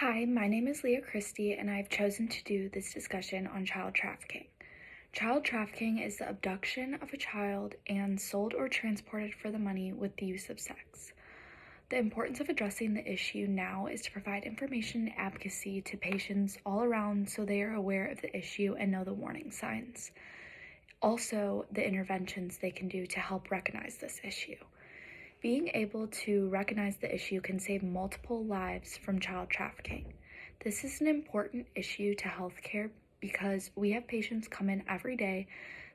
Hi, my name is Leah Christie, and I've chosen to do this discussion on child trafficking. Child trafficking is the abduction of a child and sold or transported for the money with the use of sex. The importance of addressing the issue now is to provide information and advocacy to patients all around so they are aware of the issue and know the warning signs. Also, the interventions they can do to help recognize this issue. Being able to recognize the issue can save multiple lives from child trafficking. This is an important issue to healthcare because we have patients come in every day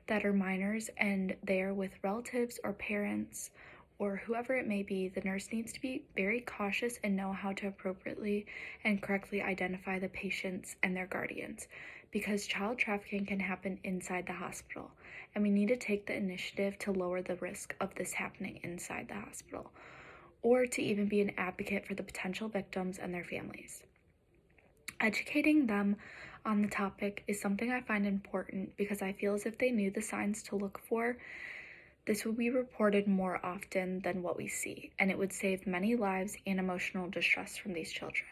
that are minors and they are with relatives or parents or whoever it may be. The nurse needs to be very cautious and know how to appropriately and correctly identify the patients and their guardians because child trafficking can happen inside the hospital, and we need to take the initiative to lower the risk of this happening inside the hospital, or to even be an advocate for the potential victims and their families. Educating them on the topic is something I find important because I feel as if they knew the signs to look for, this would be reported more often than what we see, and it would save many lives and emotional distress from these children.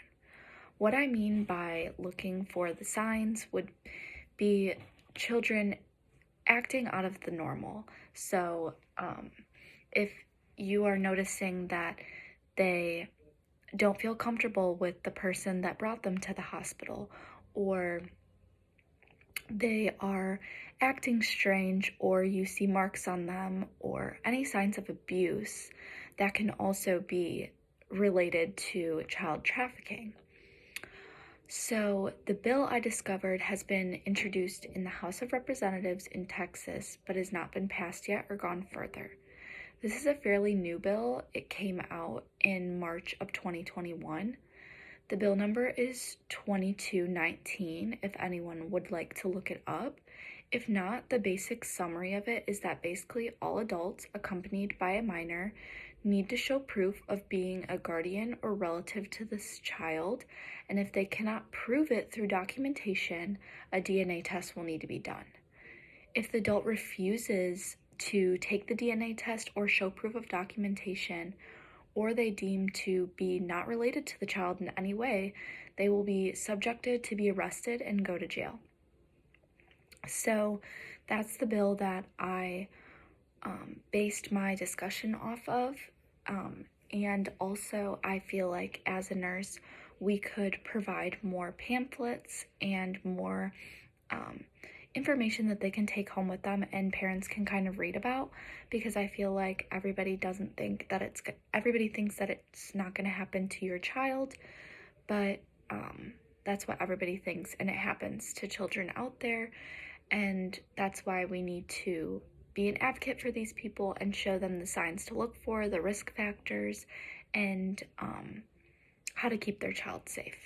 What I mean by looking for the signs would be children acting out of the normal. So if you are noticing that they don't feel comfortable with the person that brought them to the hospital, or they are acting strange, or you see marks on them, or any signs of abuse, that can also be related to child trafficking. So, the bill I discovered has been introduced in the House of Representatives in Texas, but has not been passed yet or gone further. This is a fairly new bill. It came out in March of 2021. The bill number is 2219, if anyone would like to look it up. If not, the basic summary of it is that basically all adults accompanied by a minor need to show proof of being a guardian or relative to this child, and if they cannot prove it through documentation, a DNA test will need to be done. If the adult refuses to take the DNA test or show proof of documentation, or they deem to be not related to the child in any way, they will be subjected to be arrested and go to jail. So that's the bill that I based my discussion off of. And also, I feel like as a nurse, we could provide more pamphlets and more information that they can take home with them and parents can kind of read about, because I feel like everybody thinks that it's not going to happen to your child, but that's what everybody thinks, and it happens to children out there, and that's why we need to be an advocate for these people and show them the signs to look for, the risk factors, and how to keep their child safe.